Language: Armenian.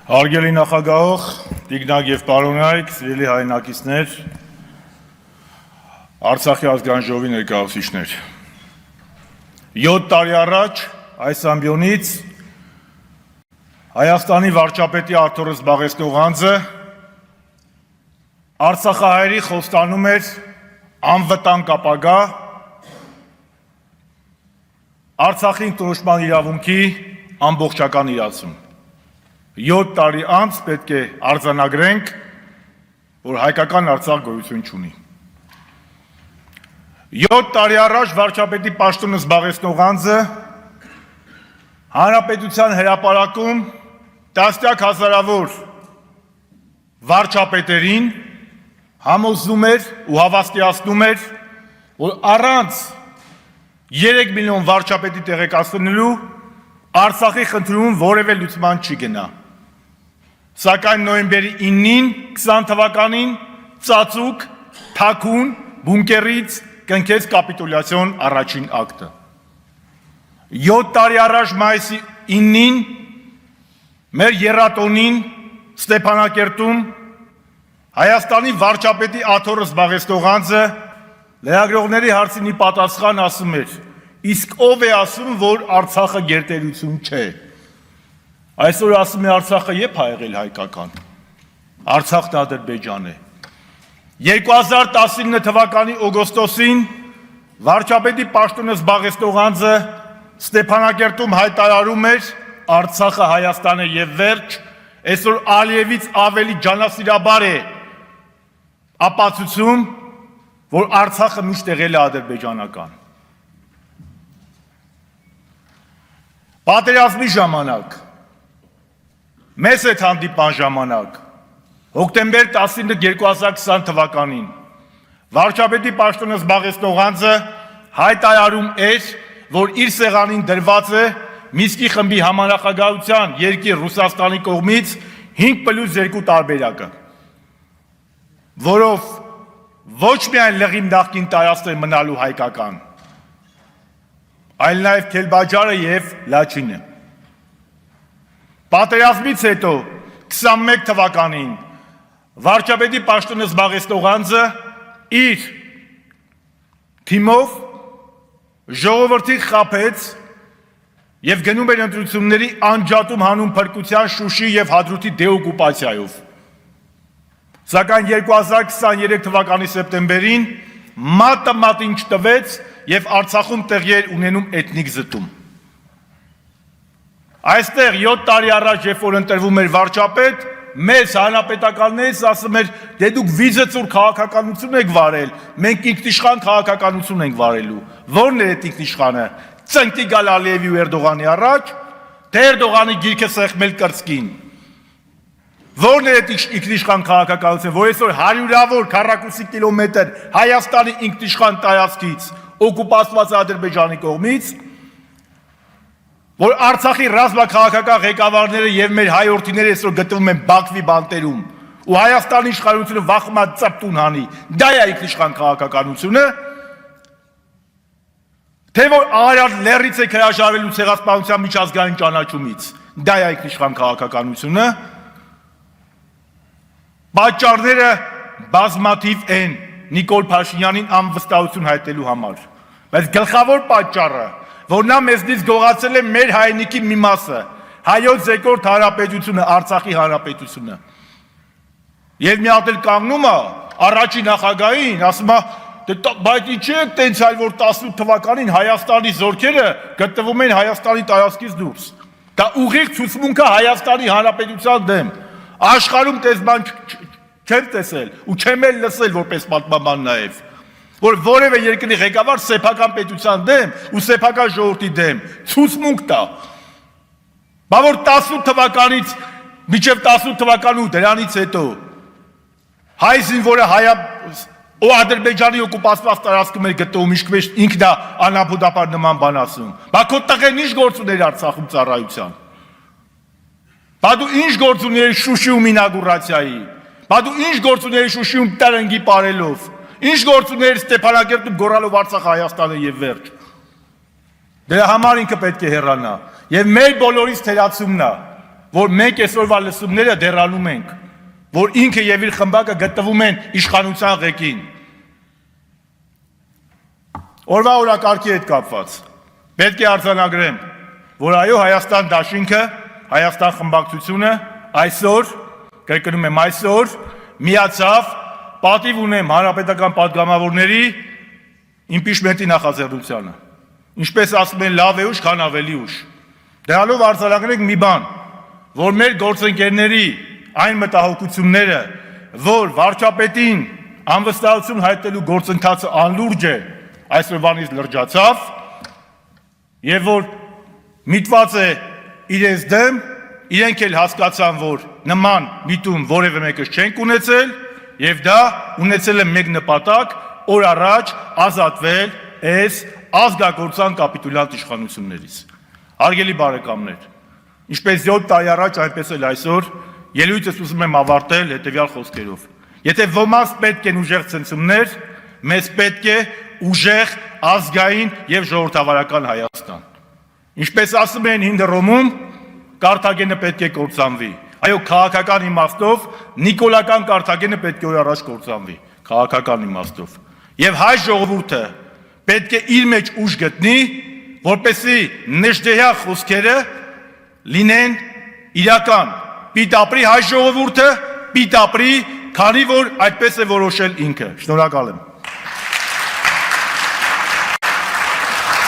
Հարգելի նախագահող, տիկնակ և պարոնայք, սիրելի հայրենակիցներ, Արցախի ազգային ժողովի ներկայացուցիչներ։ 7 տարի առաջ այս ամբիոնից Հայաստանի վարչապետի Արթուր Զբաղեցնող անձը արցախահայերի խոստանում էր անվտանգ ապագա, Արցախի ինքնորոշման իրավունքի ամբողջական իրացում։ 7 տարի անց պետք է արձանագրենք, որ հայկական Արցախ գոյություն չունի։ 7 տարի առաջ վարչապետի պաշտոնը զբաղեցնող անձը Հանրապետության հրապարակում տասնյակ հազարավոր վարչապետերին համոզում էր ու հավաստիացնում էր, որ առանց 3 միլիոն վարչապետի տեղեկացնելու Արցախի խնդրում որևէ լուծման չի գնա։ Սակայն նոյեմբերի 9-ին 20 թվականին ծածուկ, թաքուն, բունկերից կնքեց կապիտուլյացիոն առաջին ակտը։ 7 տարի առաջ մայիսի 9-ին մեր եռատոնին Ստեփանակերտում Հայաստանի վարչապետի Արթուր Զբաղեցնող անձը լրագրողների հարցին ի պատասխան ասում էր. իսկ ով է ասում, որ Արցախը գերտերություն չէ։ Այսօր ասում է Արցախը երբ է եղել հայկական։ Արցախն Ադրբեջան է։ 2019 թվականի օգոստոսին վարչապետի պաշտոնը զբաղեցնող անձը Ստեփանակերտում հայտարարում էր Արցախը Հայաստան է եւ վերջ, այսօր Ալիևից ավելի ջանասիրաբար է ապացուցում, որ Արցախը միշտ եղել է ադրբեջանական։ Պատերազմի ժամանակ, մեզ հետ հանդիպան ժամանակ, հոկտեմբեր 19 2020 թվականին, վարչապետի պաշտոնը զբաղեցնող անձը հայտարարում էր, որ իր սեղանին դրված է Միսկի խմբի համանախագահության երկիր Ռուսաստանի կողմից 5+2 տարբերակը, որով ոչ միայն լղիմ նախկին տարածքներ մնալու հայկական, այլ նաև Քելբաջարը և Լաչինը։ Պատերազմից հետո 21 թվականին վարչապետի պաշտոնը զբաղեցնող անձը իր թիմով ժողովրդի խաբեց և գնում էր ընտրությունների անջատում հանուն փրկության Շուշի և Հադրութի դեօկուպացիայով։ Սակայն 2023 թվականի սեպտեմբերին մատը մատին չտվեց և Արցախում տեղի էր ունենում էթնիկ զտում։ Այստեղ 7 տարի առաջ, երբ որ ընտրվում էր վարչապետ, մեզ հանրապետականներից ասում էր, դե դուք վիզեցուր քաղաքականություն եք վարել, մենք ինքնիշխան քաղաքականություն ենք վարելու։ Ո՞րն է այդ ինքնիշխանը։ Ծնկի գալ Ալիևի ու Էրդողանի առաջ, թե Էրդողանի գիրքը սեղմել կրծքին։ Ո՞րն է այդ ինքնիշխան քաղաքականությունը, որ այսօր հարյուրավոր քառակուսի կիլոմետր Հայաստանի ինքնիշխան տարածքից օկուպացված Ադրբեջանի կողմից, որ Արցախի ռազմաքաղաքական ղեկավարները և մեր հայորդիները այսօր գտնվում են Բաքվի բանտերում ու Հայաստանի իշխանությունը վախում է ծպտուն հանի, դա է ինքնիշխան քաղաքականությունը, թե որ Արարատ լեռից եք հրաժարվելու ցեղասպանության միջազգային ճանաչումից, դա է ինքնիշխան քաղաքականությունը։ Պատճառները բազմաթիվ են Նիկոլ Փաշինյանին անվստահություն հայտնելու համար, բայց գլխավոր պատճառը, որ նա մեզնից գողացել է մեր հայրենիքի մի մասը, հայոց երկրորդ հանրապետությունը, Արցախի հանրապետությունը։ Եվ մի հատ էլ կանգնում է առաջին նախագահին, ասում է, բայց ինչի է տենց այլ, որ 18 թվականին Հայաստանի զորքերը գտնվում են Հայաստանի տարածքից դուրս։ Դա ուղիղ ցուցմունք է Հայաստանի հանրապետության դեմ։ Աշխարհում տես բան չեմ տեսել ու չեմ էլ լսել որպես պատմաբան նաև, որ որևէ երկրի ղեկավար սեփական պետության դեմ ու սեփական ժողովրդի դեմ ցուցմունք տա։ Բա որ 18 թվականից մինչև 18 թվական ու դրանից հետո հայ զինվորը ու Ադրբեջանի օկուպացված տարածքում էր գտնվում, ինքն է անապուդապար նման բան ասում։ Բա քո տղեն ինչ գործ ուներ Արցախում ծառայության։ Բա դու ինչ գործ ուներ Շուշիում ինագուրացիայի։ Բա դու ինչ գործ ուներ Շուշիում տրնգի պարելով։ Ինչ գործ ուներ Ստեփանակերտում գոռալով Արցախը Հայաստանը եւ վերջ։ Դրա համար ինքը պետք է հեռանա։ Եվ մեր բոլորից թերացումն է, որ մենք այսօրվա լսումները դեռանում ենք, որ ինքը եւ իր խմբակը գտնվում են իշխանության ղեկին։ Օրվա օրակարգի հետ կապված պետք է արձանագրեմ, որ այո, Հայաստան դաշինքը, Հայաստան խմբակցությունը այսօր, կրկնում եմ այսօր, միացավ պատիվ ունեմ հանրապետական պատգամավորների իմպիչմենտի նախաձեռնությանը։ Ինչպես ասում են, լավ է ուշ, քան ավելի ուշ։ Դրանով արձանագրենք մի բան, որ մեր գործընկերների այն մտահոգությունները, որ վարչապետին անվստահություն հայտնելու գործընթացը անլուրջ է, այսօրվանից լրջացավ, եւ որ միտված է իրենց դեմ, իրենք էլ հասկացան, որ նման միտում որևէ մեկս չենք ունեցել, եւ դա ունեցել է մեկ նպատակ, օր առաջ ազատվել այս ազգագործան կապիտուլյանտ իշխանություններից։ Հարգելի բարեկամներ, ինչպես 7 տարի առաջ, այնպես էլ այսօր ելույթս ուզում եմ ավարտել հետևյալ խոսքերով. Եթե ոմանց պետք են ուժեղ ցնցումներ, մեզ պետք է ուժեղ ազգային եւ ժողովրդավարական Հայաստան։ Ինչպես ասում են հին Հռոմում, Կարթագենը պետք է կործանվի։ Այո, քաղաքական իմաստով նիկոլական Կարթագենը պետք է օր առաջ կործանվի, քաղաքական իմաստով։ Եվ հայ ժողովուրդը պետք է իր մեջ ուժ գտնի, որպեսզի նժդեհյա խոսքերը լինեն իրական։ Պիտ ապրի հայ ժողովուրդը, պիտ ապրի, քանի որ այդպես է որոշել ինքը։ Շնորհակալ եմ։